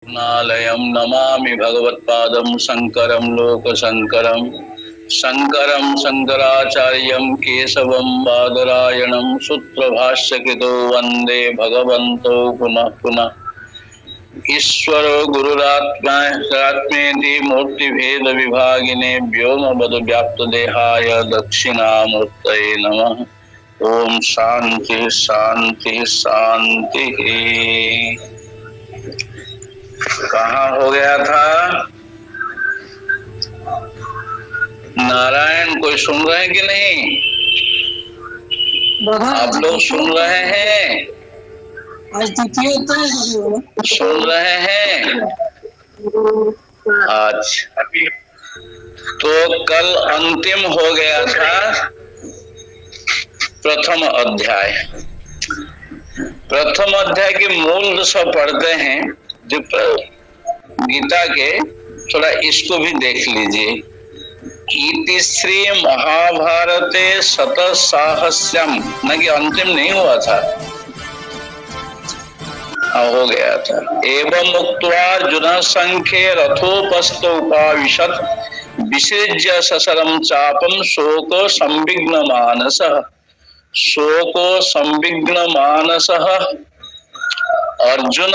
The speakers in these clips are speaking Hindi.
नालयं नमामि भगवत्पादं शङ्करं लोकशङ्करं शङ्करं शङ्कराचार्यं केशवं बादरायणं सूत्रभाष्यकृतो वन्दे भगवन्तो पुनः पुनः। ईश्वरो गुरुरात्मेति मूर्तिभेदविभागिने व्योमवद्व्याप्तदेहाय दक्षिणामूर्तये नमः। ओम शांति शांति शांति। कहाँ हो गया था? नारायण कोई सुन रहे हैं कि नहीं? आप लोग सुन रहे हैं? आज द्वितीय सुन रहे हैं? आज तो कल अंतिम हो गया था प्रथम अध्याय। प्रथम अध्याय के मूल सब पढ़ते हैं गीता के, थोड़ा इसको भी देख लीजिए। इति श्री महाभारते शतसाहस्यम, न कि अंतिम नहीं हुआ था, हो गया था। एवं मुक्त्वा अर्जुन संख्ये रथोपस्थ उपाविशत विसृज्य ससरम चापम शोको संविघ्न मानसः। शोको संविघ्न मानसः। अर्जुन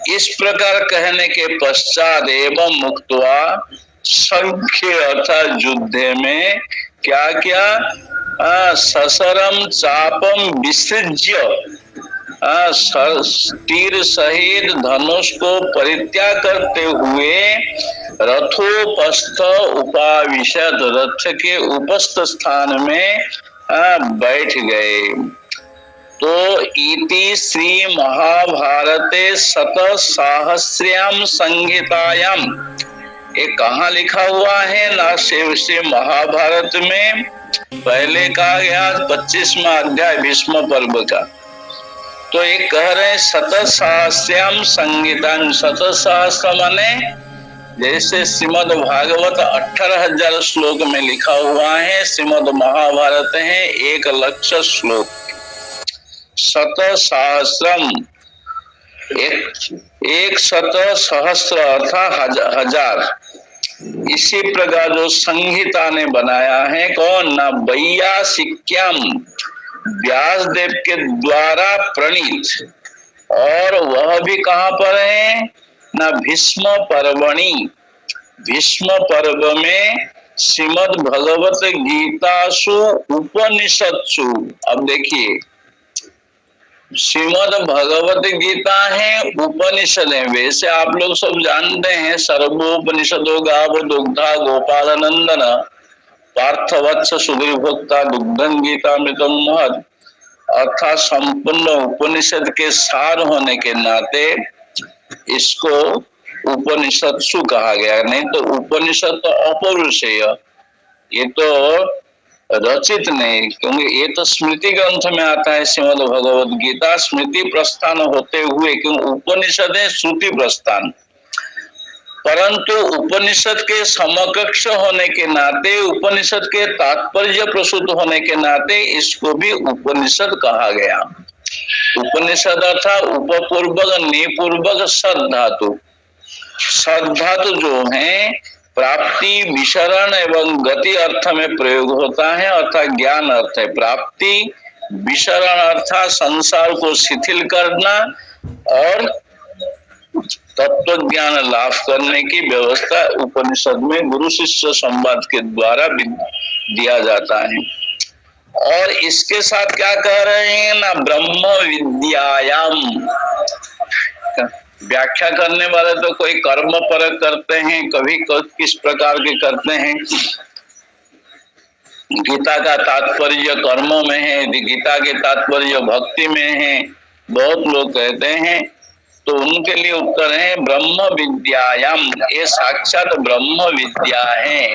इस प्रकार कहने के पश्चात एवं मुक्त्वा संख्य अर्थात युद्ध में क्या क्या ससरम चापम विसृज्य तीर सहित धनुष को परित्याग करते हुए रथोपस्थ उपाविशत रथ के उपस्थ स्थान में बैठ गए। तो इति श्री महाभारते शतसाहस्र्याम संहितायाम, ये कहाँ लिखा हुआ है ना? श्री महाभारत में पहले कहा गया 25वां अध्याय भीष्म पर्व का। तो ये कह रहे हैं शतसाहस्र्याम संहितायाम। शतसहस्र माने जैसे श्रीमद् भागवत 18,000 श्लोक में लिखा हुआ है, श्रीमद् महाभारत है 1,00,000 श्लोक। शतसहस्रम एक शत सहस्र अर्थात हजार। इसी प्रकार जो संहिता ने बनाया है कौन? ना वैयासिक्याम, व्यास देव के द्वारा प्रणीत, और वह भी कहाँ पर है? ना भीष्म पर्वणि, भीष्म पर्व में श्रीमद् भगवत गीतासु उपनिषत्सु। अब देखिए, श्रीमद् भगवत गीता है, उपनिषद है। वैसे आप लोग सब जानते हैं सर्वोपनिषदो गाव दुग्धा गोपाल नंदन पार्थवत्स सुधीर्भोक्ता दुग्धं गीतामृतम महत्, अर्थात संपूर्ण उपनिषद के सार होने के नाते इसको उपनिषत्सु कहा गया। नहीं तो उपनिषद तो अपौरुषेय, ये तो रचित नहीं, क्योंकि ये तो स्मृति ग्रंथ में आता है। श्रीमद् भगवद गीता स्मृति प्रस्थान होते हुए, क्योंकि उपनिषद है श्रुति प्रस्थान, परंतु उपनिषद के समकक्ष होने के नाते, उपनिषद के तात्पर्य प्रसूत होने के नाते इसको भी उपनिषद कहा गया। उपनिषद अर्थात उपपूर्वक निपूर्वक सद धातु। सद धातु जो है प्राप्ति विसरण एवं गति अर्थ में प्रयोग होता है, अर्थात ज्ञान अर्थ है। प्राप्ति विसरण अर्थात संसार को शिथिल करना और तत्व ज्ञान लाभ करने की व्यवस्था उपनिषद में गुरु शिष्य संवाद के द्वारा दिया जाता है। और इसके साथ क्या कह रहे हैं ना? ब्रह्म विद्यायाम। व्याख्या करने वाले तो कोई कर्म परक करते हैं, कभी किस प्रकार के करते हैं। गीता का तात्पर्य कर्मों में है, गीता के तात्पर्य भक्ति में है, बहुत लोग कहते हैं। तो उनके लिए उत्तर है ब्रह्म विद्यायाम, ये साक्षात ब्रह्म विद्या है।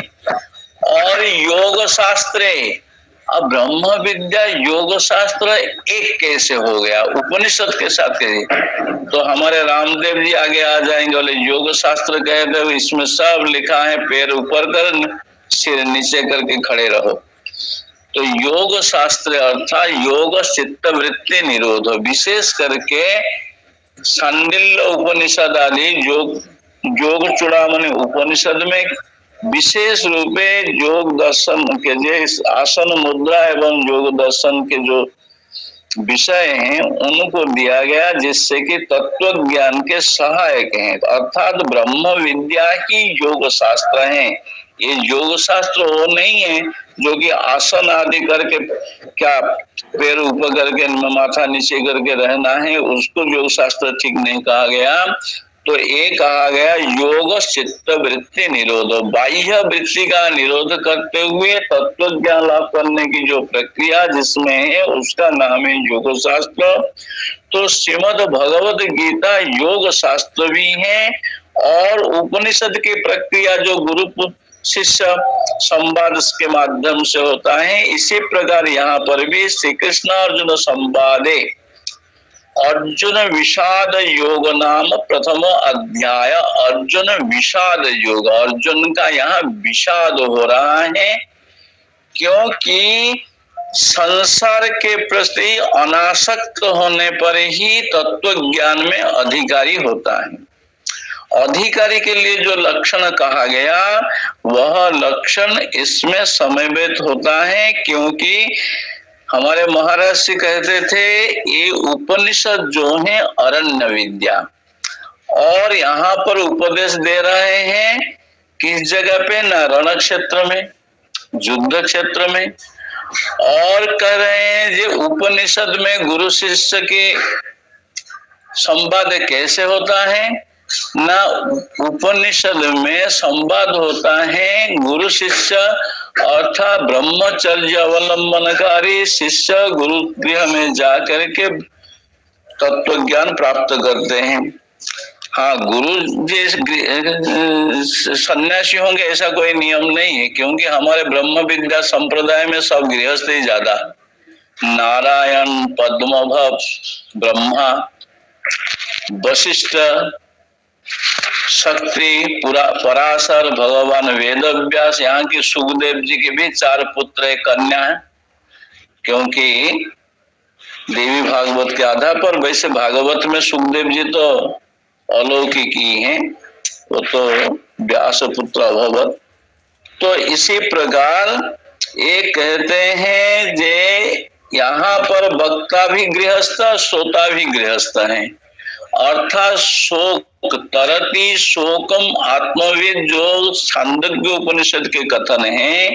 और योग शास्त्रे, अब ब्रह्म विद्या योग शास्त्र एक कैसे हो गया उपनिषद के साथ? तो हमारे रामदेव जी आगे आ जाएंगे, बोले योग शास्त्र कहते हो, इसमें सब लिखा है पैर ऊपर कर सिर नीचे करके खड़े रहो। तो योग शास्त्र अर्थात योग चित्त वृत्ति निरोध, विशेष करके सांडिल्य उपनिषद आदि योग चूड़ामणि उपनिषद में विशेष रूपे योग दर्शन के जो आसन मुद्रा एवं योग दर्शन के जो विषय हैं उनको दिया गया, जिससे कि तत्व ज्ञान के सहायक हैं, अर्थात ब्रह्म विद्या ही योग शास्त्र हैं। ये योग शास्त्र वो नहीं है जो कि आसन आदि करके क्या पैर ऊपर करके माथा नीचे करके रहना है, उसको योग शास्त्र ठीक नहीं कहा गया। तो ये कहा गया योग चित्त वृत्ति निरोध, बाह्य वृत्ति का निरोध करते हुए तत्व ज्ञान लाभ करने की जो प्रक्रिया जिसमें है उसका नाम है योग शास्त्र। तो श्रीमद् भगवत गीता योग शास्त्र भी है और उपनिषद की प्रक्रिया जो गुरु शिष्य संवाद के माध्यम से होता है, इसी प्रकार यहाँ पर भी श्री कृष्ण अर्जुन संवादे अर्जुन विषाद योग नाम प्रथम अध्याय। अर्जुन विषाद योग, अर्जुन का यहाँ विषाद हो रहा है क्योंकि संसार के प्रति अनासक्त होने पर ही तत्व ज्ञान में अधिकारी होता है। अधिकारी के लिए जो लक्षण कहा गया वह लक्षण इसमें समवेत होता है, क्योंकि हमारे महाराज जी कहते थे ये उपनिषद जो है अरण्य विद्या, और यहाँ पर उपदेश दे रहे हैं किस जगह पे, न रण क्षेत्र में, युद्ध क्षेत्र में, और कह रहे हैं ये उपनिषद में गुरु शिष्य के संवाद कैसे होता है, न उपनिषद में संवाद होता है गुरु शिष्य अर्थात ब्रह्मचर्य अवलंबनकारी शिष्य गुरु गृह में जाकर के तत्व ज्ञान प्राप्त करते हैं। हाँ, गुरु जी सन्यासी होंगे ऐसा कोई नियम नहीं है, क्योंकि हमारे ब्रह्म विद्या संप्रदाय में सब गृहस्थ ही ज्यादा, नारायण, पद्मभव, ब्रह्मा, वशिष्ठ, शक्ति, पराशर, भगवान वेदव्यास, यहाँ की सुखदेव जी के भी 4 पुत्र एक कन्या है, क्योंकि देवी भागवत के आधार पर। वैसे भागवत में सुखदेव जी तो अलौकिक ही हैं, वो तो व्यास पुत्र अभवत। तो इसी प्रकार ये कहते हैं जे यहाँ पर वक्ता भी गृहस्थ, श्रोता भी गृहस्थ है, अर्थात शोक तरति शोकम आत्मवेद जो छांदोग्य उपनिषद के कथन है।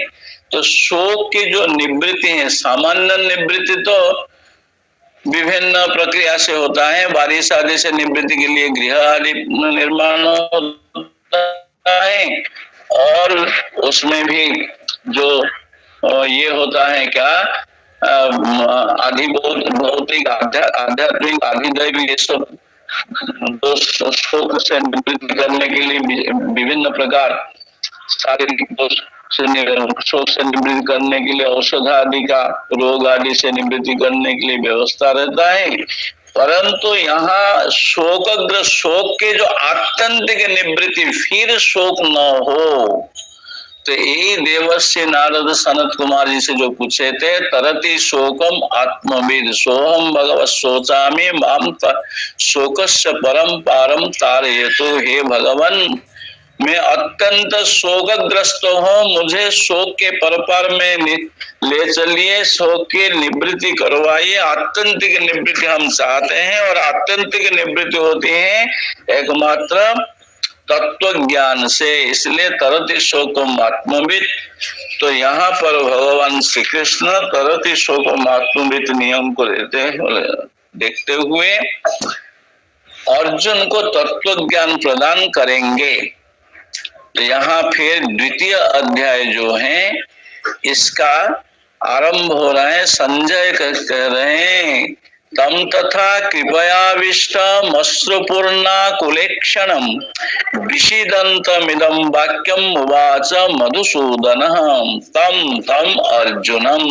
तो शोक की जो निवृत्ति है, सामान्य निवृत्ति तो विभिन्न प्रक्रिया से होता है, बारिश आदि से निवृत्ति के लिए गृह आदि निर्माण होता है, और उसमें भी जो ये होता है क्या भौतिक आध्यात्मिक आधिदैविक ये सब शोक से निवृत्ति करने के लिए विभिन्न प्रकार शारीरिक शोक से निवृत्ति करने के लिए औषध आदि का, रोग आदि से निवृत्ति करने के लिए व्यवस्था रहता है। परंतु यहाँ शोकग्रस्त शोक के जो आत्यंतिक निवृत्ति, फिर शोक न हो, तो यही देवस्य नारद सनत कुमार जी से जो पूछे थे, तरति शोकम आत्मविद सोहम भगवत सोचामि माम शोकस्य परम पारम तारयतु। हे भगवान, मैं अत्यंत शोकग्रस्त हूँ, मुझे शोक के परपार में ले चलिए, शोक की निवृत्ति करवाइए। आत्यंतिक निवृत्ति हम चाहते हैं, और आत्यंतिक निवृत्ति होती है एकमात्र तत्व ज्ञान से, इसलिए तरति शोकम आत्मविद। तो यहाँ पर भगवान श्री कृष्ण तरति शोकम आत्मविद नियम को देखते हुए अर्जुन को तत्व ज्ञान प्रदान करेंगे। तो यहाँ फिर द्वितीय अध्याय जो है इसका आरंभ हो रहा है। संजय कह रहे हैं तम तथा कृपयाविष्ट मश्रुपूर्णा कुलेक्षणम विषिदन्तमिदं वाक्यम उवाच मधुसूदनः तम तम अर्जुनम।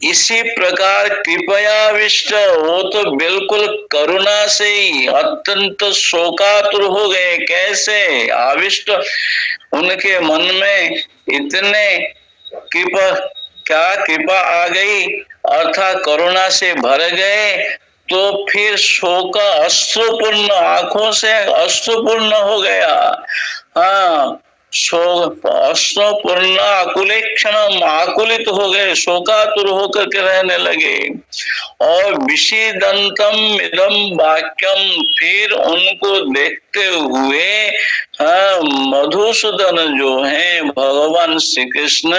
इसी प्रकार कृपयाविष्ट, वो तो बिल्कुल करुणा से ही अत्यंत शोकातुर हो गए। कैसे आविष्ट, उनके मन में इतने कृपा आ गई, अर्थात करुणा से भर गए, तो फिर शोक अश्रुपूर्ण, आंखों से अश्रुपूर्ण हो गया। हाँ, शोक अश्रुपूर्ण आकुलेक्षण, आकुलित हो गए, शोकातुर होकर के रहने लगे। और विषीदंतम इदम वाक्यम, फिर उनको देखते हुए हाँ, मधुसूदन जो है भगवान श्री कृष्ण,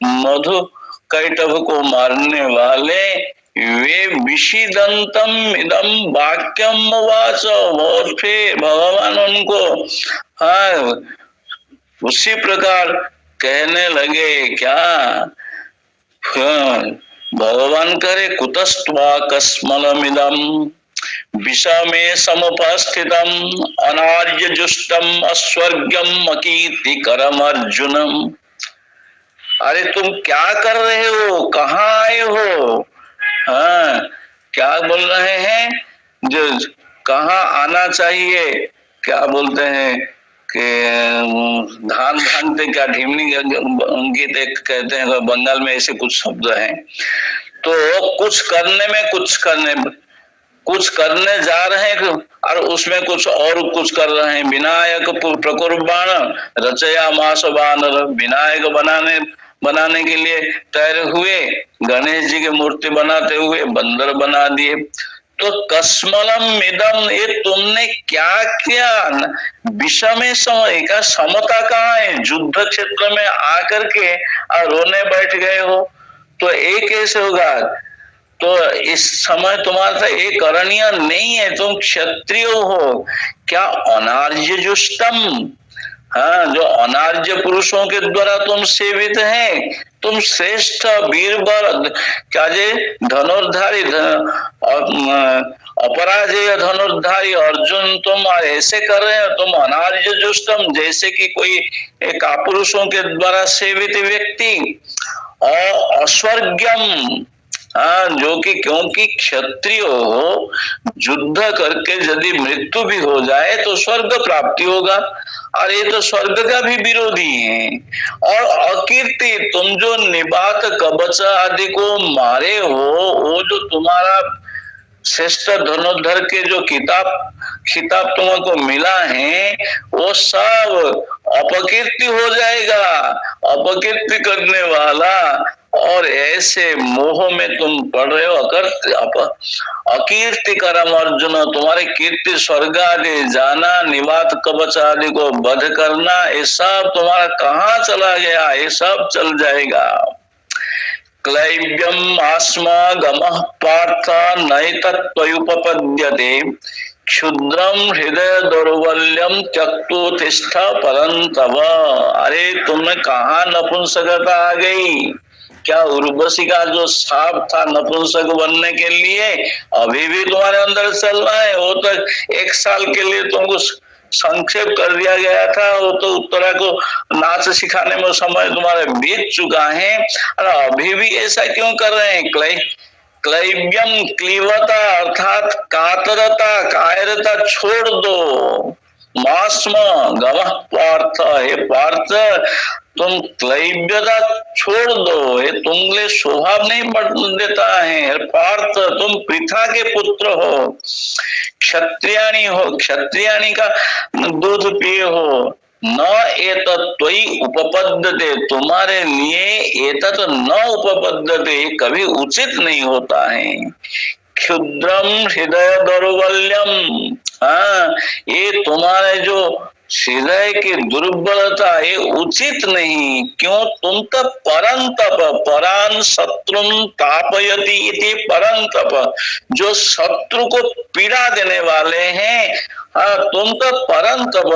मधु कैटभ को मारने वाले, वे विषीदंतम इदम वाक्यम वाच, और फिर भगवान उनको हाँ उसी प्रकार कहने लगे। क्या हाँ, भगवान करे कुतस्त्वा कस्मलमिदम विषमे समुपस्थितम अनार्य जुष्टम अस्वर्गम अकीर्तिकरम अर्जुनम। अरे तुम क्या कर रहे हो, कहाँ आए हो? हाँ, क्या बोल रहे हैं? जो कहाँ आना चाहिए, क्या बोलते हैं कि धान भानते क्या ढीमनी गीत एक कहते हैं, बंगाल में ऐसे कुछ शब्द हैं। तो कुछ करने जा रहे हैं और उसमें कुछ और कुछ कर रहे हैं। विनायक प्रकुर्बाण रचया मास बानर, विनायक बनाने के लिए तैयार हुए, गणेश जी की मूर्ति बनाते हुए बंदर बना दिए। तो कस्मलम इदम, ये तुमने क्या किया? विषम समय का समता कहाँ है? युद्ध क्षेत्र में आकर के और रोने बैठ गए हो, तो एक कैसे होगा? तो इस समय तुम्हारा एक करणीय नहीं है, तुम क्षत्रिय हो। क्या अनार्य जुष्टम, हाँ, जो अनार्य पुरुषों के द्वारा तुम सेवित हैं, तुम श्रेष्ठ वीरवर, क्या जे धनुर्धारी अपराजेय धनुर्धारी अर्जुन तुम ऐसे कर रहे हो? तुम अनार्य जुष्टम, जैसे कि कोई एक कापुरुषों के द्वारा सेवित व्यक्ति। और अस्वर्गम, हाँ, जो कि क्योंकि क्षत्रिय हो, युद्ध करके यदि मृत्यु भी हो जाए तो स्वर्ग प्राप्ति होगा, और ये तो स्वर्ग का भी विरोधी है। और अकीर्ति, तुम जो निबात कवच आदि को मारे हो, वो जो तुम्हारा श्रेष्ठ धनुर्धर के जो खिताब तुमको मिला है, वो सब अपकीर्ति हो जाएगा, अपकीर्ति करने वाला। और ऐसे मोह में तुम पड़ रहे हो। अकीर्ति करम अर्जुन, तुम्हारे कीर्ति स्वर्ग आदि जाना, निवात कवच आदि को वध करना, ये सब तुम्हारा कहाँ चला गया? ये सब चल जाएगा। क्लैब्यम आस्मा गमः पार्थ नैतत्त्वयुपपद्यते क्षुद्रम हृदय दौर्बल्यम त्यक्तो तिष्ठ परंतव। अरे तुम्हें कहाँ नपुंसकता आ गई? क्या उर्वशी का जो साप था नपुंसक बनने के लिए, अभी भी तुम्हारे अंदर चल रहा है? वो तो 1 साल के लिए तुमको संक्षेप कर दिया गया था, वो तो उत्तरा को नाच सिखाने में समय तुम्हारे बीत चुका है, और अभी भी ऐसा क्यों कर रहे हैं? क्लैब्यम, क्लीवता अर्थात कातरता, कायरता छोड़ दो। मास्म गमः पार्थ, हे पार्थ तुम क्लैब्यता छोड़ दो, ये तुमले स्वभाव नहीं बढ़ देता है। पार्थ तुम पृथा के पुत्र हो, क्षत्रियाणी हो, क्षत्रियाणी का दूध पिए हो। न एतत्त्वयि उपपद्यते, तुम्हारे लिए एतत् न उपपद्यते, कभी उचित नहीं होता है। क्षुद्रम हृदय दौर्बल्यम, हाँ, ये तुम्हारे जो हृदय की दुर्बलता, ये उचित नहीं। क्यों? तुम तो परंतप, परान शत्रुम तापयति इति परंतप, जो शत्रु को पीड़ा देने वाले हैं। हाँ, तुम तो परंतप,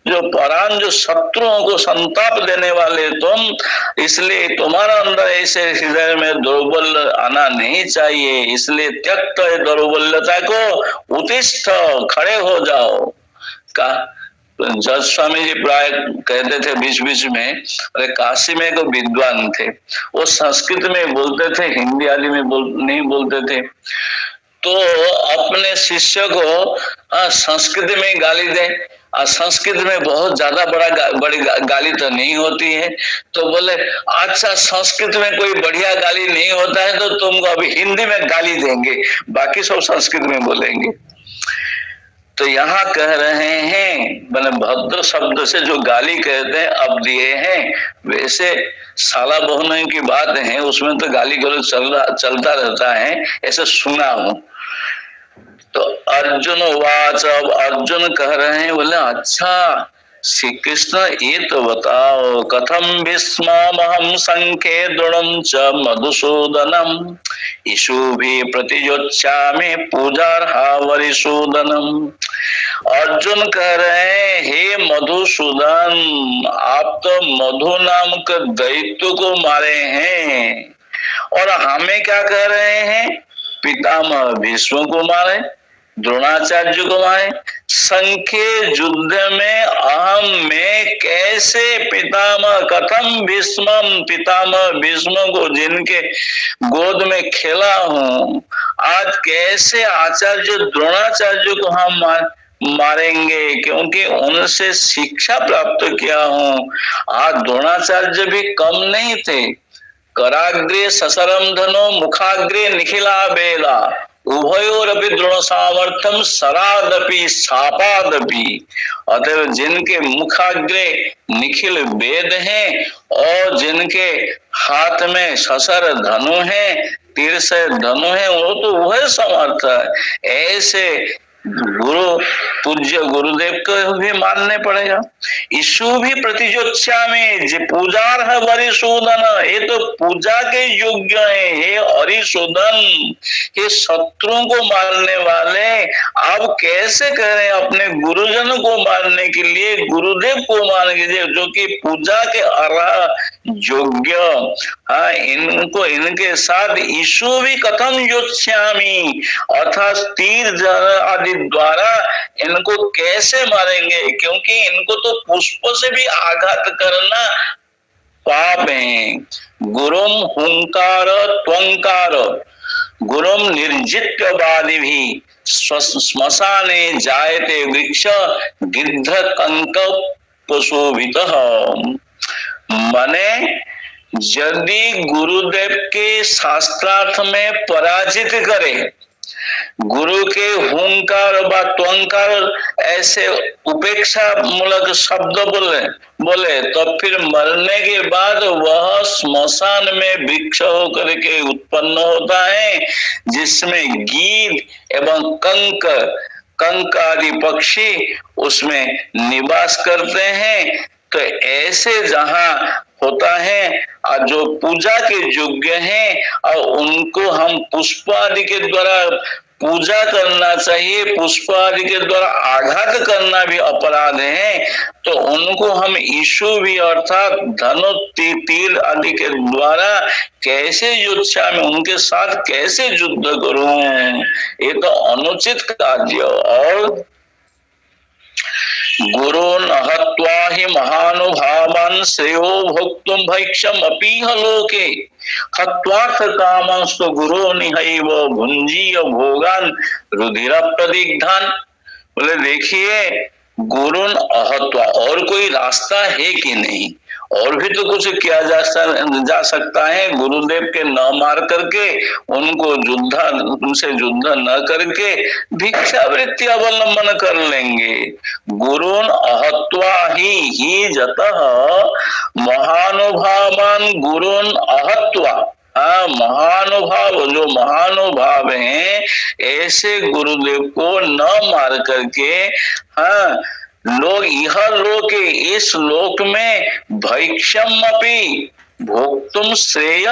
जो परान, जो शत्रुओं को संताप देने वाले तुम, इसलिए तुम्हारा अंदर ऐसे हृदय में दुर्बल आना नहीं चाहिए। इसलिए त्यक्त दुर्बलता को, उत्तिष्ठ, खड़े हो जाओ। का जज स्वामी जी प्राय कहते थे बीच बीच में, अरे काशी में एक विद्वान थे, वो संस्कृत में बोलते थे, हिंदी आदि में नहीं बोलते थे। तो अपने शिष्य को संस्कृत में गाली दे, संस्कृत में बहुत ज्यादा बड़ी गाली तो नहीं होती है। तो बोले अच्छा संस्कृत में कोई बढ़िया गाली नहीं होता है तो तुमको अभी हिंदी में गाली देंगे, बाकी सब संस्कृत में बोलेंगे। तो यहाँ कह रहे हैं मैंने भद्र शब्द से जो गाली कहते हैं अब दिए हैं। वैसे साला बहुने की बात है उसमें तो गाली गलौज चलता रहता है, ऐसे सुना हूं। तो अर्जुन वाच, अब अर्जुन कह रहे हैं बोले अच्छा श्री कृष्ण ये तो बताओ कथम भीष्महम संख्ये द्रोणम च मधुसूदनम ईशु भी प्रतिजोत्स्यामि पूजार्हा वरिसूदनम। अर्जुन कह रहे हैं हे मधुसूदन आप तो मधु नाम के दैत्य को मारे हैं और हमें क्या कह रहे हैं पितामह भीष्म को मारे, द्रोणाचार्य को मारे। संख्य युद्ध में अहम में कैसे पितामह कथम भीष्मम, पितामह भीष्म को जिनके गोद में खेला हूं, आज कैसे आचार्य द्रोणाचार्य को हम मारेंगे क्योंकि उनसे शिक्षा प्राप्त किया हूं। आज द्रोणाचार्य भी कम नहीं थे। कराग्रे ससरम धनो मुखाग्रे निखिला बेला उभयोरपि द्रोण सामर्थ्यम सरादपि सापादपि। अतः जिनके मुखाग्रे निखिल वेद हैं और जिनके हाथ में ससर धनु है, तीर से धनु है, वो तो वह समर्थ है। ऐसे गुरु पूज्य गुरुदेव को भी मानने पड़ेगा। ईशु भी प्रतिजोत्स्या में जे पूजार है वरिसूदन, ये तो पूजा के योग्य है। हे हरिसूदन, ये शत्रुओं को मारने वाले आप कैसे कह रहे हैं अपने गुरुजन को मारने के लिए, गुरुदेव को मारने के लिए जो कि पूजा के अर्ह योग्य। हाँ, इनको इनके साथ ईशु भी कथम योत्स्यामि अर्थात तीर आदि द्वारा इनको कैसे मारेंगे क्योंकि इनको तो पुष्प से भी आघात करना पाप है। गुरुम हुंकार त्वंकार गुरुम निर्जित्यवादि भी श्मशाने जायते वृक्ष गिद्ध कंक पशुभित। माने यदि गुरुदेव के शास्त्रार्थ में पराजित करे, गुरु के हुंकार व त्वंकार ऐसे उपेक्षा मूलक शब्द बोले तो फिर मरने के बाद वह स्मशान में वृक्ष होकर के उत्पन्न होता है जिसमें गीध एवं कंक आदि पक्षी उसमें निवास करते हैं। तो ऐसे जहां होता है और जो पूजा के योग्य हैं और उनको हम पुष्प आदि के द्वारा पूजा करना चाहिए, पुष्प आदि के द्वारा आघात करना भी अपराध है। तो उनको हम ईशु भी अर्थात धनु तीर आदि के द्वारा कैसे युद्ध में उनके साथ कैसे युद्ध करूं, ये तो अनुचित कार्य। और गुरुन् हत्वा हि महानुभावान् श्रेयो भोक्तुं भैक्षम अपीह लोके हत्वार्थ कामंस्तु गुरोनिहैव भुंजीय भोगान् रुधिर प्रदिग्धान्। बोले देखिए गुरुन् अहत्वा और कोई रास्ता है कि नहीं, और भी तो कुछ किया जा सकता है। गुरुदेव के न मार करके उनको उनसे युद्ध न करके भिक्षावृत्ति अवलंबन कर लेंगे। गुरुन् अहत्वा ही जतः महानुभावान् गुरुन् अहत्वा। हाँ, महानुभाव जो महानुभाव हैं ऐसे गुरुदेव को न मार करके हाँ लोग यह लोक इस लोक में भैक्षम अपि भोक्तुम श्रेय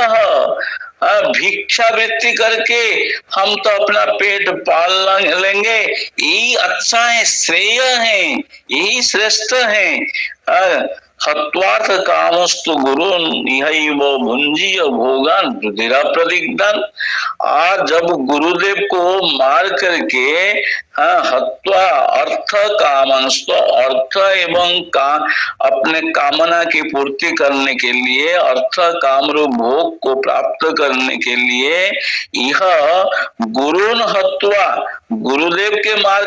भिक्षावृत्ति करके हम तो अपना पेट पाल लेंगे, यही अच्छा है, श्रेय है, यही श्रेष्ठ है। हत्वार्थ कामस्तु गुरुन् इहैव भुंजीय भोगान् रुधिर प्रदिग्धान्। आज जब गुरुदेव को मार करके हत्वा अर्थ कामस्तु अर्थ एवं अपने कामना की पूर्ति करने के लिए अर्थ काम रूप भोग को प्राप्त करने के लिए यह गुरुन् हत्वा गुरुदेव के मार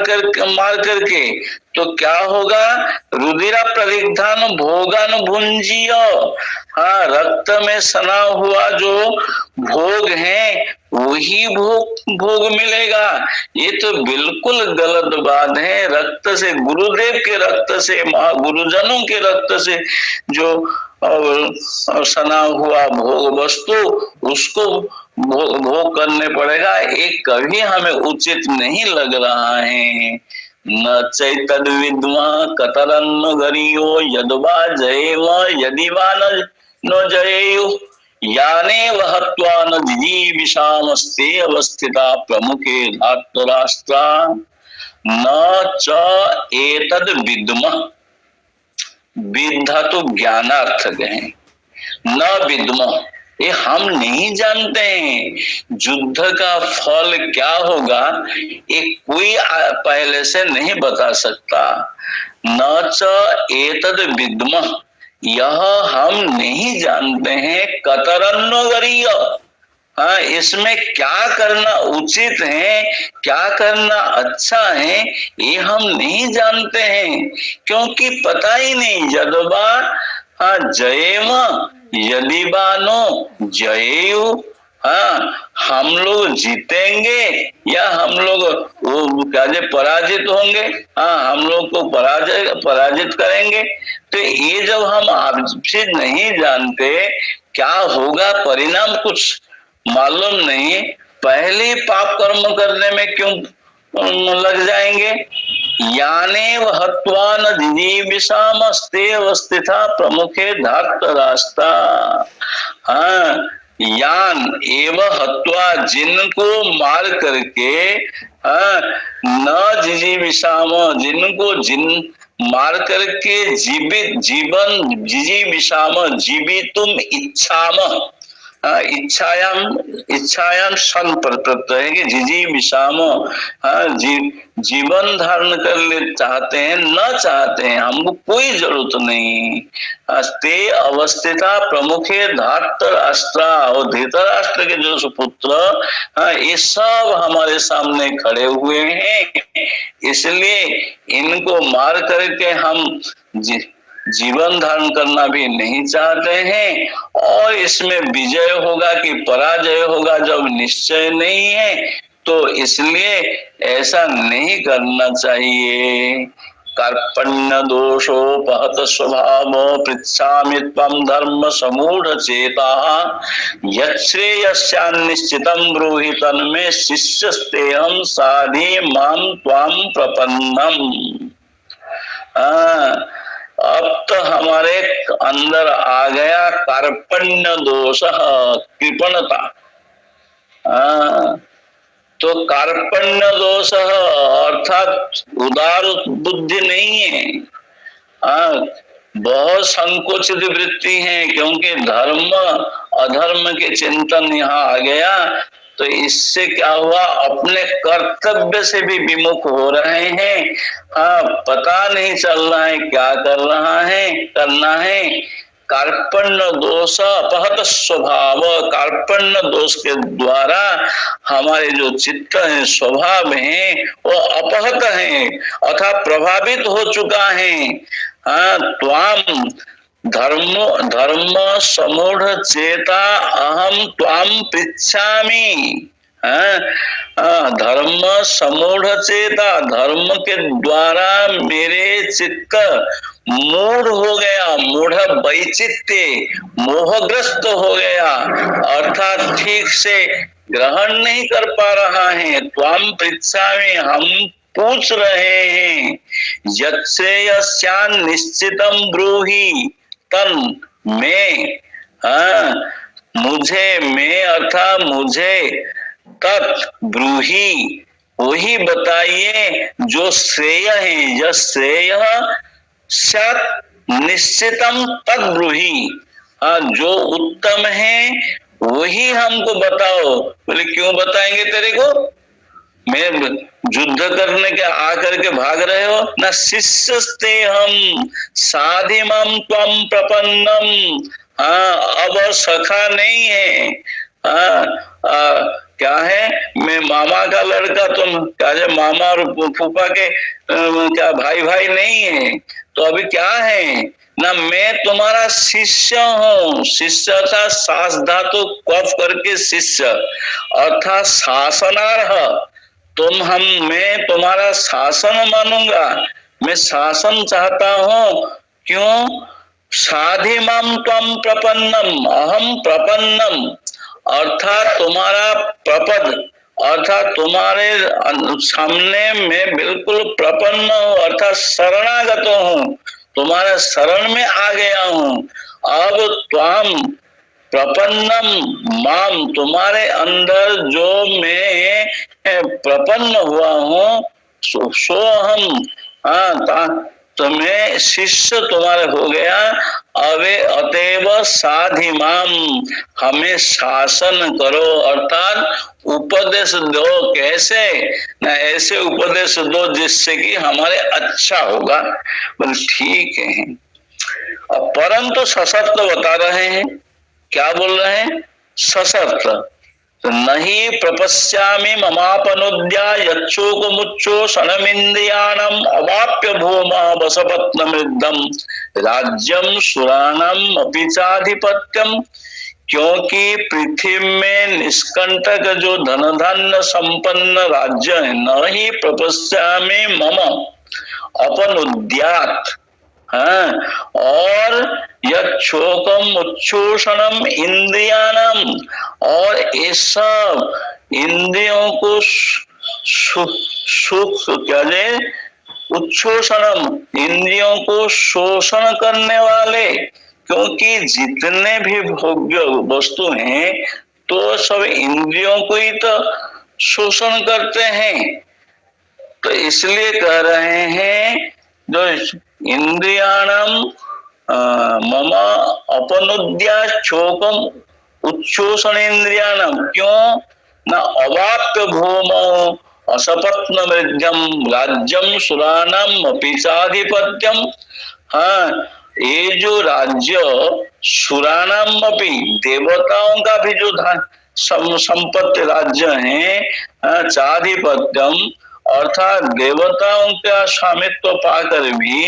करके तो क्या होगा? रुधिरा प्रदिग्धान भोगान भुंजीय। हाँ, रक्त में सना हुआ जो भोग है वही भोग भोग मिलेगा। ये तो बिल्कुल गलत बात है। रक्त से, गुरुदेव के रक्त से, गुरुजनों के रक्त से जो सना हुआ भोग वस्तु, उसको भोग करने पड़ेगा। एक कभी हमें उचित नहीं लग रहा है। न चैतद विद्वा कतरन्न गरियो यदवा जयेव यदि वा न जयेयु याने वहत्वा न जिजीविषामस्ते अवस्थिता प्रमुखे धार्तराष्ट्रा न च एतद विद्मः। विद्धा तो ज्ञानार्थक है, न विद्मः ये हम नहीं जानते हैं। युद्ध का फल क्या होगा ये कोई पहले से नहीं बता सकता। न च एतद विद्मः, यह हम नहीं जानते हैं। कतरन्नो गरीय, हाँ, इसमें क्या करना उचित है, क्या करना अच्छा है, ये हम नहीं जानते हैं, क्योंकि पता ही नहीं। यदवा हाँ जयेम यदि बानो जयेयु, हाँ हम लोग जीतेंगे या हम लोग वो क्या पराजित होंगे। हाँ, हम लोग को पराजित करेंगे। तो ये जब हम आपसे नहीं जानते क्या होगा, परिणाम कुछ मालूम नहीं, पहले पाप कर्म करने में क्यों लग जाएंगे। याने हत्वा न जिजीविषामस्ते अवस्थिता प्रमुखे धार्त रास्ता। हाँ, यान एव हत्वा, जिनको मार करके, हाँ, न जिजीविषाम, जिनको मार करके जीवन जिजीविषाम जीवितुम इच्छाम, इच्छायाम सन प्रत्यय है कि जिजीविषाम, जीवन धारण कर ले चाहते हैं, न चाहते हैं, हमको कोई जरूरत नहीं। अस्ते अवस्थिता प्रमुखे धार्तराष्ट्रा, और धृतराष्ट्र के जो सुपुत्र ये सब हमारे सामने खड़े हुए हैं, इसलिए इनको मार करके हम जीवन धारण करना भी नहीं चाहते हैं। और इसमें विजय होगा कि पराजय होगा जब निश्चय नहीं है, तो इसलिए ऐसा नहीं करना चाहिए। कार्पण्य दोषोपहत स्वभाव पृच्छामि त्वं धर्म समूढ़ चेता यच्छ्रेयस्यान्निश्चितं ब्रूहि तन्मे शिष्यस्तेऽहं साधि मां त्वां प्रपन्नम्। अब तो हमारे अंदर आ गया कार्पण्य दोष, कृपणता। तो कार्पण्य दोष अर्थात उदार बुद्धि नहीं है, बहुत संकुचित वृत्ति है, क्योंकि धर्म अधर्म के चिंतन यहाँ आ गया। तो इससे क्या हुआ, अपने कर्तव्य से भी विमुख हो रहे हैं। हाँ, पता नहीं चल रहा है क्या करना है। कार्पण्य दोष अपहत स्वभाव, कार्पण्य दोष के द्वारा हमारे जो चित्त है, स्वभाव है, वो अपहत है अर्थात प्रभावित हो चुका है। हाँ, त्वाम धर्म समूढ़ चेता अहम त्वाम पृच्छामि। धर्म समूढ़ चेता, धर्म के द्वारा मेरे चित्त मूढ़ हो गया, मूढ़ वैचित्य, मोहग्रस्त हो गया, अर्थात ठीक से ग्रहण नहीं कर पा रहा है। त्वाम पृच्छामि, हम पूछ रहे हैं। यच्छ्रेयस्यान् निश्चितं ब्रूहि तन में, मुझे, में अर्थात मुझे, तत् ब्रूहि वही बताइए जो श्रेय है। यह श्रेय सत निश्चितम तद ब्रूहि, जो उत्तम है वही हमको बताओ। बोले क्यों बताएंगे तेरे को, मैं युद्ध करने के आकर के भाग रहे हो ना। शिष्यस्ते हम साधिमम त्वं प्रपन्नम, अब सखा नहीं है, क्या है, मैं मामा का लड़का, तुम क्या है, मामा और फूफा के क्या भाई भाई नहीं है, तो अभी क्या है ना, मैं तुम्हारा शिष्य हूँ। शिष्य था सास धातु कफ करके शिष्य, अर्थात शासनार्ह। मैं तुम्हारा शासन मानूंगा, मैं शासन चाहता हूँ। क्यों? साधिमाम त्वम प्रपन्नम अहम प्रपन्नम, अर्थात तुम्हारा प्रपद, अर्थात तुम्हारे सामने मैं बिल्कुल प्रपन्न हूँ, अर्थात शरणागत हूँ, तुम्हारे शरण में आ गया हूँ। अब त्वाम प्रपन्नम माम, तुम्हारे अंदर जो मैं प्रपन्न हुआ हूँ, सो हम, तो मैं शिष्य तुम्हारे हो गया। अवे अतएव साधिमाम, हमें शासन करो, अर्थात उपदेश दो। कैसे ना, ऐसे उपदेश दो जिससे कि हमारे अच्छा होगा। बोले ठीक है। अब परंतु सशर्त बता रहे हैं, क्या बोल रहे हैं? सशर्त, तो नहीं प्रपश्यामि ममापनुद्या यच्छोक मुच्छो सनमिंद्रियाणम अवाप्य भूमा वसपत्नमृद्धम राज्यम सुराणम अपि चाधिपत्यम। क्योंकि पृथ्वी में निष्कंटक जो धन धान्य संपन्न राज्य है, न ही प्रपश्यामि मम अपनुद्यात, हाँ, और यह शोकम उच्छोषणम इंद्रियाणम, और ये सब इंद्रियों को सुख क्या है, उच्छोषणम, इंद्रियों को शोषण करने वाले। क्योंकि जितने भी भोग्य वस्तु हैं तो सब इंद्रियों को ही तो शोषण करते हैं। तो इसलिए कह रहे हैं जो इंद्रियाणम मम अपनुद्या शोकम उच्छोषण इंद्रियाणम, क्यों न अवाप्य भूमौ असपत्न मृध्यम राज्यम सुराणम अपि चाधिपत्यम। हाँ, ये जो राज्य सुराणम अपि, देवताओं का भी जो संपत्ति राज्य है, चाधिपत्यम, अर्थात देवताओं का स्वामित्व पाकर भी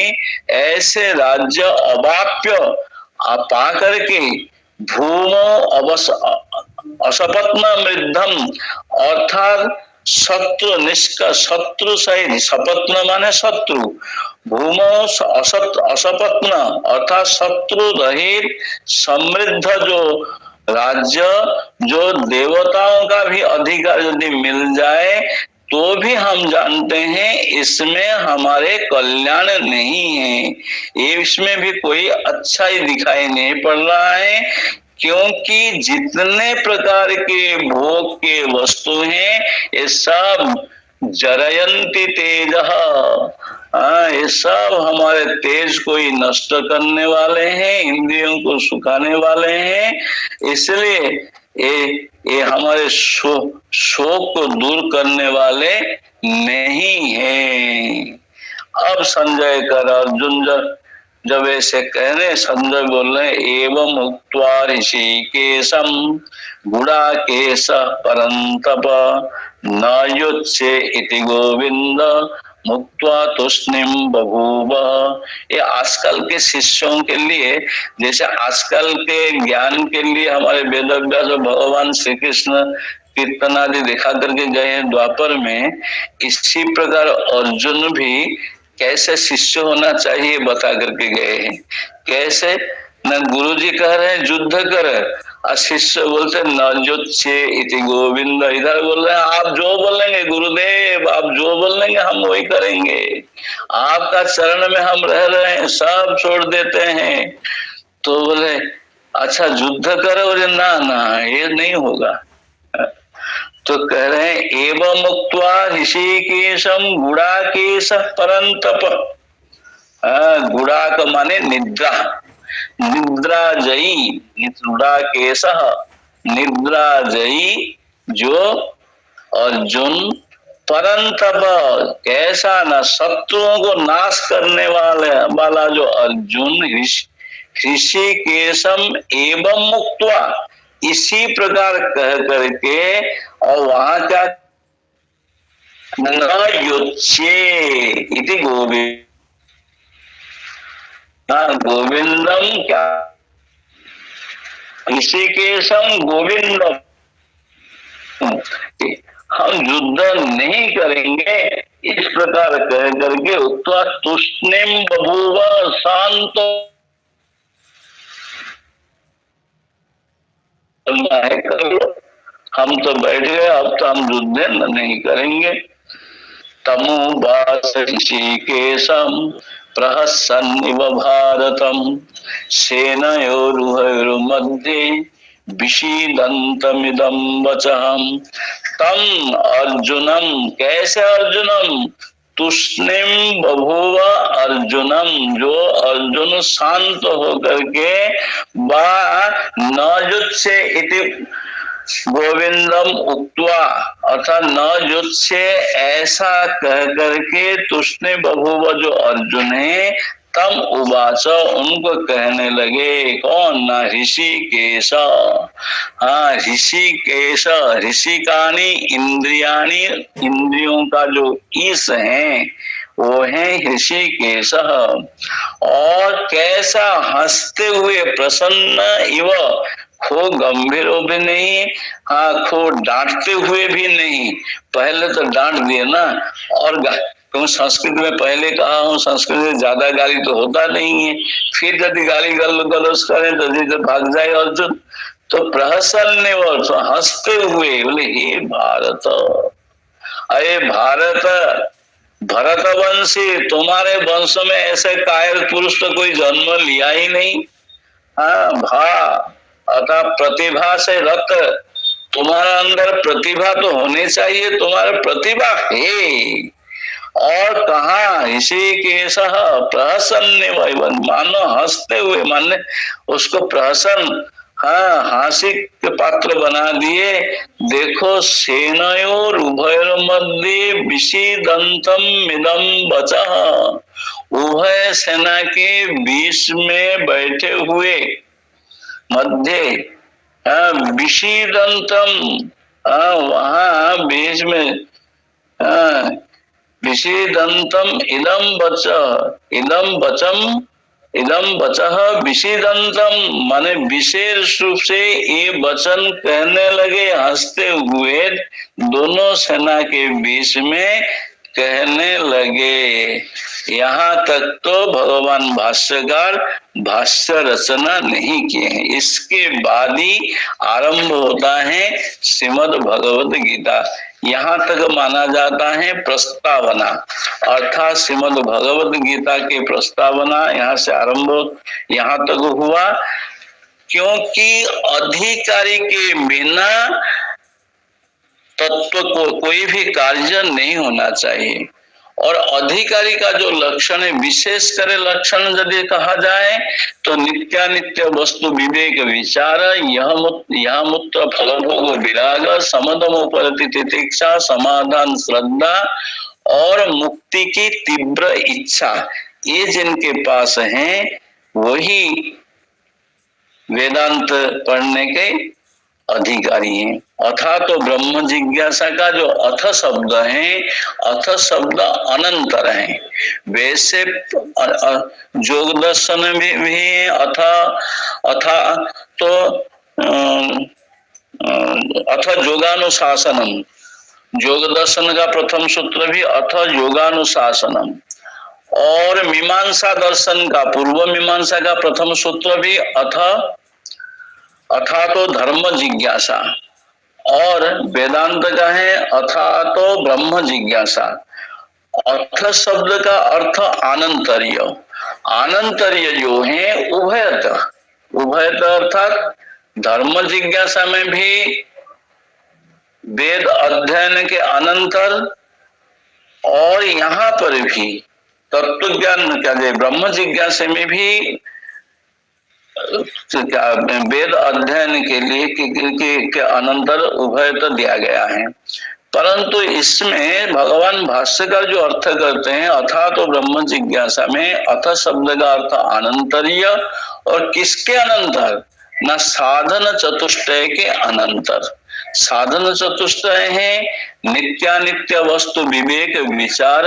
ऐसे राज्य अवाप्य पा करके भूमो असपत्न मृद्धम, अर्थात शत्रु निष्का, शत्रु सहित, सपत्न माने शत्रु, भूमो असपत्न अर्थात शत्रु रहित समृद्ध जो राज्य, जो देवताओं का भी अधिकार यदि मिल जाए तो भी हम जानते हैं इसमें हमारे कल्याण नहीं है, इसमें भी कोई अच्छा ही दिखाई नहीं पड़ रहा है। क्योंकि जितने प्रकार के भोग के वस्तु हैं ये सब जरयंती तेज, ये सब हमारे तेज को ही नष्ट करने वाले हैं, इंद्रियों को सुखाने वाले हैं। इसलिए ये हमारे शोक को दूर करने वाले नहीं है। अब संजय कर अर्जुन जब ऐसे कहने, संजय बोल रहे एवं उक्त्वा ऋषिकेशम गुडाकेश परंतप न युत्से इति गोविंद मुक्त्वा तुष्णिम बभूव। ये आजकल के शिष्यों के लिए, जैसे आजकल के ज्ञान के लिए हमारे वेद व्यास भगवान श्री कृष्ण कीर्तन आदि दिखा करके गए हैं द्वापर में, इसी प्रकार अर्जुन भी कैसे शिष्य होना चाहिए बता करके गए हैं। कैसे न, गुरु जी कह रहे हैं युद्ध कर, और शिष्य बोलते न युद्धे इति गोविंद। इधर बोल रहे हैं आप जो बोलेंगे गुरुदेव, आप जो बोलेंगे हम वही करेंगे, आपका चरण में हम रह रहे हैं, सब छोड़ देते हैं। तो बोले अच्छा युद्ध करो, ना ना ये नहीं होगा। तो कह रहे हैं एवं मुक्त्वा ऋषिकेशम गुडाकेश परंतप। गुडाक माने निद्रा, निद्रा जयी, गुडाकेश निद्रा जयी जो अर्जुन, परंतप कैसा न, शत्रुओं को नाश करने वाला जो अर्जुन, ऋषिकेशम एवं मुक्त्वा, इसी प्रकार कह करके और वहां क्या न युच्ये इति गोविंद, गोविंदम क्या ऋषिकेशम गोविंदम, हम युद्ध नहीं करेंगे इस प्रकार कह करके उत्तवा तुष्णिम बभूव शांत, हम तो बैठ गए, अब तो हम युद्ध नहीं करेंगे। तमुवाच ऋषिकेशम प्रहसन्निव भारतम सेनयोरुभयोर्मध्ये विषीदन्तमिदं वचः तम अर्जुनम, कैसे अर्जुनम, तुष्णिम बभूव अर्जुनम, जो अर्जुन शांत होकर के बा न युत्से इति गोविंदम उक्त्वा, अर्थात न युत्से ऐसा कह करके तुष्णे बभूव जो अर्जुन है, तम उवाच उनको कहने लगे, कौन ना ऋषिकेश, हाँ ऋषिकेश, ऋषिकानी इंद्रियाणी, इंद्रियों का जो ईश है वो है ऋषिकेश। और कैसा, हंसते हुए, प्रसन्न इव, खो गंभीर भी नहीं, हाँ खो डांटते हुए भी नहीं, पहले तो डांट दिए ना, और क्यों संस्कृत में पहले कहा हूँ, संस्कृत में ज्यादा गाली तो होता नहीं है, फिर यदि गाली गलौज करें तो भाग जाए अर्जुन, तो प्रहसन वर्ष, हंसते हुए बोले हे भारत, अरे भारत, भरत वंशी, तुम्हारे वंश में ऐसे कायर पुरुष तो कोई जन्म लिया ही नहीं। हाँ भा अर्थात प्रतिभा से रक्त, तुम्हारा अंदर प्रतिभा तो होनी चाहिए, तुम्हारा प्रतिभा है। और कहा ऋषिकेश प्रहसन, मानो हंसते हुए, माने उसको प्रहसन, हाँ हास्य के पात्र बना दिए। देखो सेनयोर उभयोर मध्य विषीदंतम मिदम वचः, उभय सेना के बीच में बैठे हुए मध्य विषीदंतम, वहां बीच में विषीदंतम इदम वच, इदम वचम, इदम वचः विषीदंतम, माने विशेष रूप से ये वचन कहने लगे हंसते हुए, दोनों सेना के बीच में कहने लगे। यहाँ तक तो भगवान भाष्यकार भाष्य रचना नहीं किए हैं, इसके बाद ही आरंभ होता है श्रीमद् भगवद गीता। यहाँ तक माना जाता है प्रस्तावना, अर्थात श्रीमद् भगवद गीता की प्रस्तावना यहाँ से आरंभ, यहाँ तक हुआ, क्योंकि अधिकारी के बिना तत्व को कोई भी कार्य नहीं होना चाहिए। और अधिकारी का जो लक्षण है, विशेष करे लक्षण यदि कहा जाए तो नित्यानित्य वस्तु विवेक विचार, यह मूत्र फलभोग विराग, समदमोपरति तितिक्षा, समाधान श्रद्धा और मुक्ति की तीव्र इच्छा, ये जिनके पास है वही वेदांत पढ़ने के अधिकारी हैं। अथा तो ब्रह्म जिज्ञासा का जो अथ शब्द है, अथ शब्द अनंतर है, वैसे योग दर्शन भी है अथा, अथा तो अथ योगानुशासनम, योग दर्शन का प्रथम सूत्र भी अथ योगानुशासनम, और मीमांसा दर्शन का, पूर्व मीमांसा का प्रथम सूत्र भी अथा तो धर्म जिज्ञासा, और वेदांत का है अथा तो ब्रह्म जिज्ञासा। अर्थ शब्द का अर्थ आनंतर्य, आनंतर्य जो है उभयत, उभयत अर्थात धर्म जिज्ञासा में भी वेद अध्ययन के अनंतर, और यहाँ पर भी तत्व ज्ञान क्या है, ब्रह्म जिज्ञासा में भी क्या वेद अध्ययन के लिए के अनंतर उभय तो दिया गया है। परंतु इसमें भगवान भाष्यकार जो अर्थ करते हैं अथा तो ब्रह्म जिज्ञासा में, अथ शब्द का अर्थ अनंतरीय, और किसके अनंतर, न साधन चतुष्टय के अनंतर। साधन चतुष्टय है नित्यानित्य वस्तु विवेक विचार,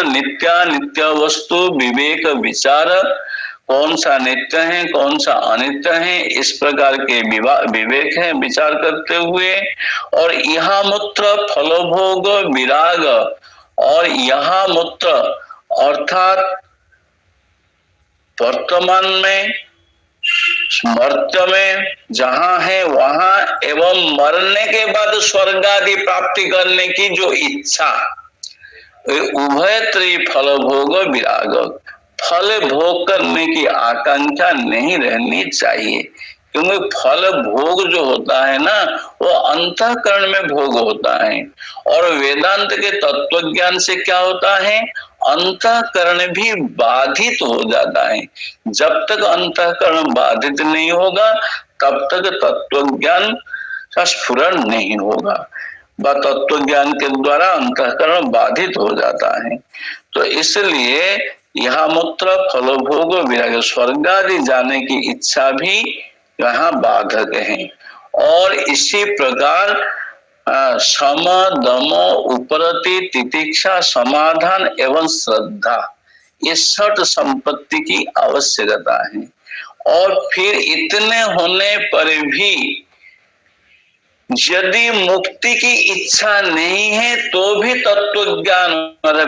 नित्यानित्य वस्तु विवेक विचार, कौन सा नित्य है कौन सा अनित्य है इस प्रकार के विवेक है विचार करते हुए, और यहाँ मूत्र फलोभोग विराग, और यहाँ मूत्र अर्थात वर्तमान में मर्त्य में जहां है वहां, एवं मरने के बाद स्वर्ग आदि प्राप्ति करने की जो इच्छा, उभय त्रिफल भोग विराग, फल भोग करने की आकांक्षा नहीं रहनी चाहिए। क्योंकि फल भोग जो होता है ना वो अंतःकरण में भोग होता है, और वेदांत के तत्व ज्ञान से क्या होता है, अंतःकरण भी बाधित हो जाता है। जब तक अंतःकरण बाधित नहीं होगा तब तक तत्व ज्ञान का स्फुरण नहीं होगा, तत्व ज्ञान के द्वारा अंतःकरण बाधित हो जाता है। तो इसलिए यहाँ मूत्र फलोभोग विराग स्वर्ग आदि जाने की इच्छा भी यहाँ बाधक है। और इसी प्रकार सम दम उपरति तितिक्षा समाधान एवं श्रद्धा, ये छठ संपत्ति की आवश्यकता है। और फिर इतने होने पर भी यदि मुक्ति की इच्छा नहीं है तो भी तत्व ज्ञान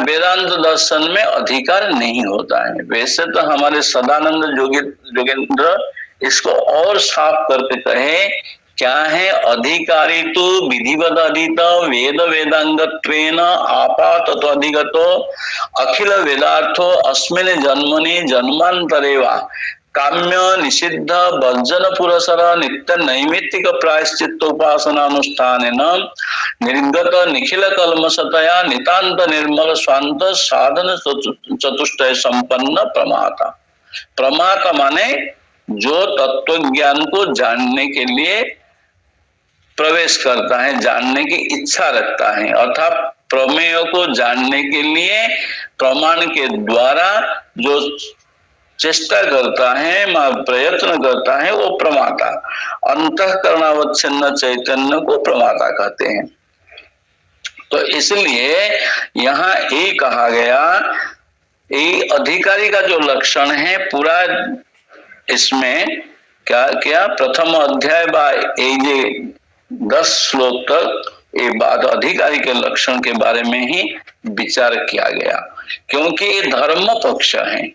वेदांत दर्शन में अधिकार नहीं होता है। वैसे तो हमारे सदानंद जोगेंद्र इसको और साफ करके कहे क्या है, अधिकारी तो विधिवत अधीत वेद वेदांगत्वेन आपात अधिगतो अखिल वेदार्थो अस्मिन् जन्मनि जन्मांतरे वा काम्य निषिद्ध वर्जन पुरसर नित्य नैमित्तिक प्रायश्चित्त उपासनानुष्ठान निर्गत निखिल कल्मषतया नितांत निर्मल स्वांत साधन चतुष्टय संपन्न प्रमाता। प्रमाता माने जो तत्व ज्ञान को जानने के लिए प्रवेश करता है, जानने की इच्छा रखता है, अर्थात प्रमेय को जानने के लिए प्रमाण के द्वारा जो चेष्टा करता है, प्रयत्न करता है, वो प्रमाता। अंतःकरणावच्छिन्न चैतन्य को प्रमाता कहते हैं। तो इसलिए यहाँ ये कहा गया, ये अधिकारी का जो लक्षण है पूरा इसमें क्या क्या प्रथम अध्याय ये 10 श्लोक तक ये बात अधिकारी के लक्षण के बारे में ही विचार किया गया, क्योंकि ये धर्म पक्ष है।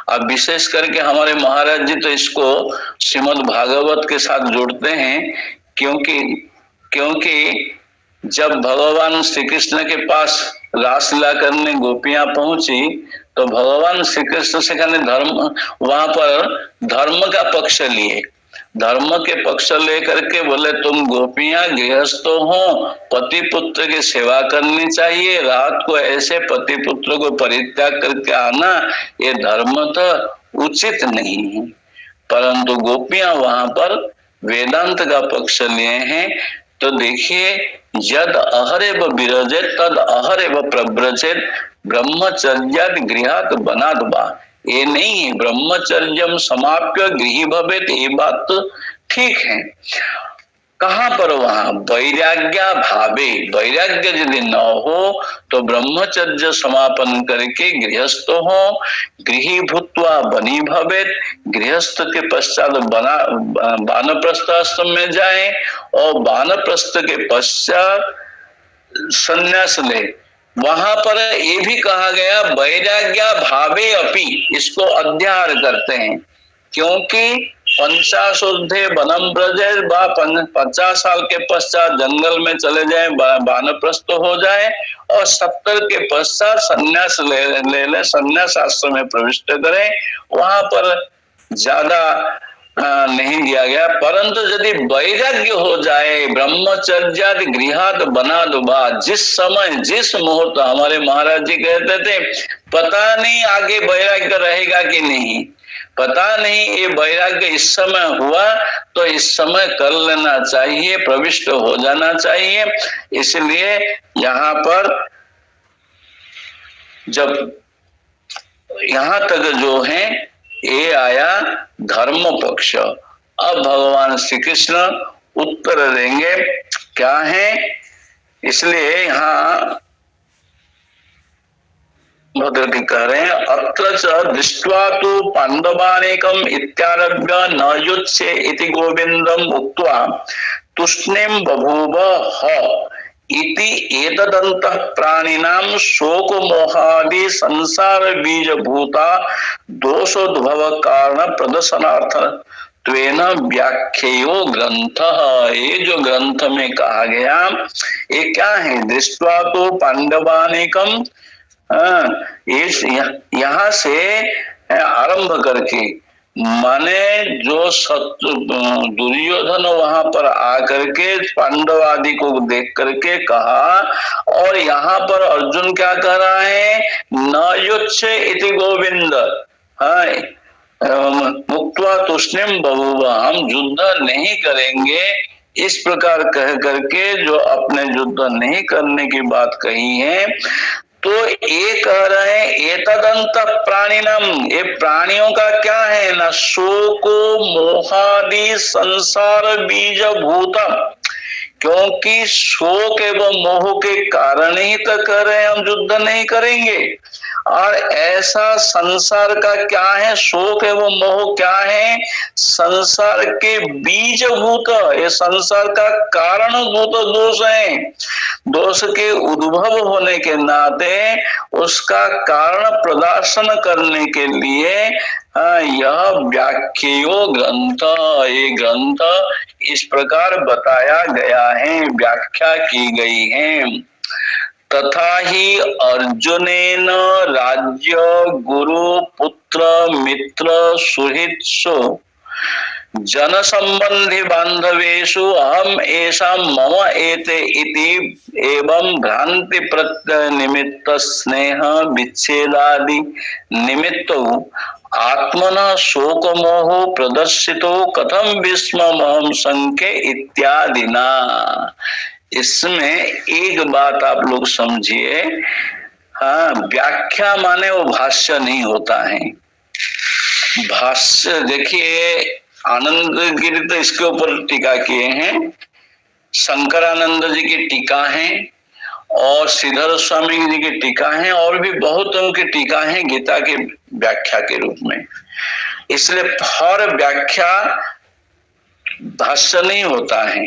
अब विशेष करके हमारे महाराज जी तो इसको श्रीमद् भागवत के साथ जोड़ते हैं, क्योंकि जब भगवान श्री कृष्ण के पास रासलीला करने गोपियां पहुंची तो भगवान श्री कृष्ण से कहने धर्म, वहां पर धर्म का पक्ष लिए, धर्म के पक्ष लेकर के बोले तुम गोपियां गृहस्थ हो, पति पुत्र की सेवा करनी चाहिए, रात को ऐसे पति पुत्र को परित्याग करके आना ये धर्म तो उचित नहीं है। परंतु गोपियां वहां पर वेदांत का पक्ष लिए हैं। तो देखिए, यद अहरेव विरजेत तद अहरेव प्रव्रजेत ब्रह्मचर्याद गृहात बनाद बा, ये नहीं है ब्रह्मचर्यम समाप्य गृही भवेत, ये बात तो ठीक है। कहाँ पर, वहां वैराग्य भावे, वैराग्य यदि न हो तो ब्रह्मचर्य समापन करके गृहस्थ हो, गृही भूत्वा बनी भवेत, गृहस्थ के पश्चात वानप्रस्थ आश्रम में जाए, और वानप्रस्थ के पश्चात संन्यास ले। वहां पर ये भी कहा गया वैराग्य भावे अपि, इसको अध्याहार करते हैं, क्योंकि 50 वनम ब्रजे, 50 साल के पश्चात जंगल में चले जाए, वानप्रस्थ हो जाए, और 70 के पश्चात संन्यास ले संन्यास आश्रम में प्रविष्ट करें। वहां पर ज्यादा नहीं दिया गया। परंतु यदि वैराग्य हो जाए, ब्रह्मचर्यादि गृहात बना दुबा, जिस समय जिस मुहूर्त, हमारे महाराज जी कहते थे पता नहीं आगे वैराग्य रहेगा कि नहीं, पता नहीं, ये वैराग्य इस समय हुआ तो इस समय कर लेना चाहिए, प्रविष्ट हो जाना चाहिए। इसलिए यहाँ पर जब यहाँ तक जो है ये आया धर्म पक्ष। अब भगवान श्री कृष्ण उत्तर देंगे क्या है। इसलिए यहाँ भगवती कह रहे हैं, अत्र च दृष्ट्वा तु पांडवानेकम इत्यारभ्य न युत्से इति गोविंदम उक्त्वा तुष्णीम बभूव ह इति एतदन्तः प्राणिनां शोक मोहादि संसार बीज भूता दोषोद्भव कारण प्रदर्शनार्थ त्वेन व्याख्यो ग्रंथ। ये जो ग्रंथ में कहा गया ये क्या है, दृष्ट्वा तो पांडवानेकम, यहाँ से आरंभ करके माने जो दुर्योधन वहां पर आकर के पांडव आदि को देख करके कहा, और यहाँ पर अर्जुन क्या कह रहा है, न युच्छ इति गोविंद, मुक्त्वा तुष्णिम बभूव, हम युद्ध नहीं करेंगे, इस प्रकार कह करके जो अपने युद्ध नहीं करने की बात कही है। तो ये कह रहे हैं एतदंत प्राणिनम, ये प्राणियों का क्या है ना, शोको मोहादि संसार बीज भूतम, क्योंकि शोक एवं मोह के कारण ही तो कह रहे हैं हम युद्ध नहीं करेंगे। और ऐसा संसार का क्या है, शोक एवं मोह क्या है, संसार के बीज भूत, ये संसार का कारण भूत दोष है। दोष के उद्भव होने के नाते उसका कारण प्रदर्शन करने के लिए यह व्याख्यो ग्रंथ, ये ग्रंथ इस प्रकार बताया गया है, व्याख्या की गई है। तथा ही अर्जुनेन राज्य गुरु पुत्र मित्र सुहृत्सु जन संबंधी बांधवेशु अहम ऐसा मम एते इति एवं भ्रांति प्रत्यय निमित्त स्नेह विच्छेदादि निमित्तो आत्मना शोक मोह प्रदर्शितो कथम विस्ममहम संख्य इत्यादि ना। इसमें एक बात आप लोग समझिए, व्याख्या माने वो भाष्य नहीं होता है। भाष्य देखिए, आनंद गिरी तो इसके ऊपर टीका किए हैं, शंकरानंद जी की टीका है, और श्रीधर स्वामी जी की टीका है, और भी बहुत उनकी टीका है गीता के व्याख्या के रूप में। इसलिए हर व्याख्या भाष्य नहीं होता है,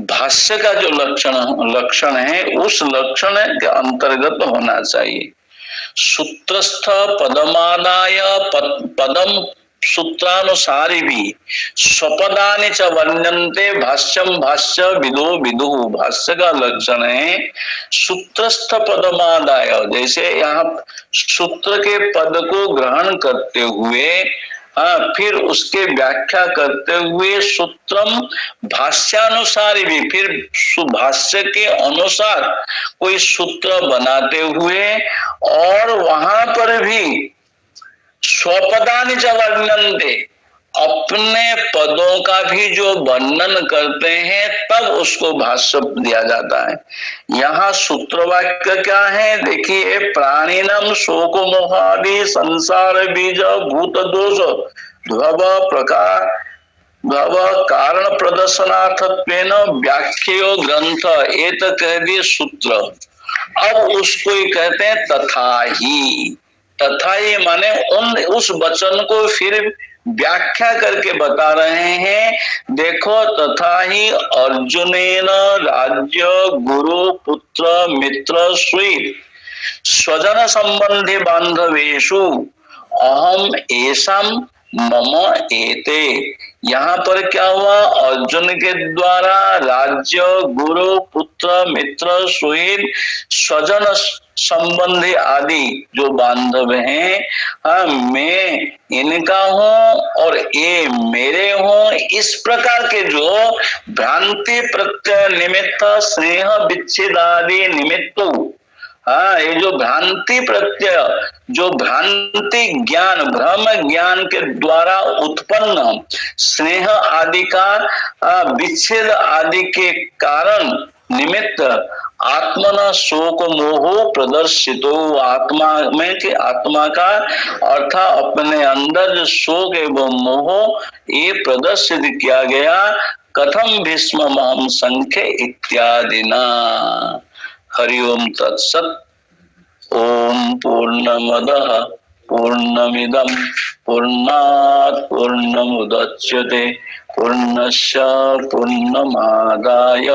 भाष्य का जो लक्षण है उस लक्षण के अंतर्गत होना चाहिए। सूत्रस्थ पदमादाय पदम सूत्रानुसारी भी स्वपदानि च वर्ण्यन्ते भाष्यम भाष्य विदो विदु। भाष्य का लक्षण है सूत्रस्थ पदमादाय, जैसे यहाँ सूत्र के पद को ग्रहण करते हुए फिर उसके व्याख्या करते हुए सूत्रम भाष्यानुसारी भी, फिर भाष्य के अनुसार कोई सूत्र बनाते हुए, और वहां पर भी स्वपदानि च वर्णन्ते, अपने पदों का भी जो वर्णन करते हैं तब उसको भाष्य दिया जाता है। यहाँ सूत्र वाक्य क्या है, देखिए, प्राणिनम शोक मोहादि संसार बीज भूत दोष ध्रुव प्रकार भव कारण प्रदर्शनार्थत्वेन व्याख्यो ग्रंथ, ये तो कह दिए सूत्र। अब उसको ही कहते हैं तथा ही। तथा ही माने उस वचन को फिर व्याख्या करके बता रहे हैं। देखो, तथा ही अर्जुनेन राज्य गुरु पुत्र मित्र सुहृद स्वजन संबंधी बांधवेशु अहम ऐसाम मम एते। यहाँ पर क्या हुआ, अर्जुन के द्वारा राज्य गुरु पुत्र मित्र सुहृद स्वजन संबंधी आदि जो बांधव हैं, मैं इनका हूँ और ये मेरे हूँ, इस प्रकार के जो भ्रांति प्रत्यय निमित्त स्नेह विच्छेद आदि निमित्त, ये जो भ्रांति प्रत्यय, जो भ्रांति ज्ञान भ्रम ज्ञान के द्वारा उत्पन्न स्नेह आदि का विच्छेद आदि के कारण निमित्त आत्मना शोक मोह प्रदर्शितो, आत्मा में कि आत्मा का अर्थात अपने अंदर जो शोक एवं मोह ये प्रदर्शित किया गया। कथम भीष्म माम संख्य इत्यादि ना। हरिओम तत्सत। ओम पूर्णमदः पूर्णमिदं पूर्णात् पूर्णमुदच्यते पूर्णस्य पूर्णमादाय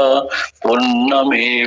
पूर्णमेवावशिष्यते।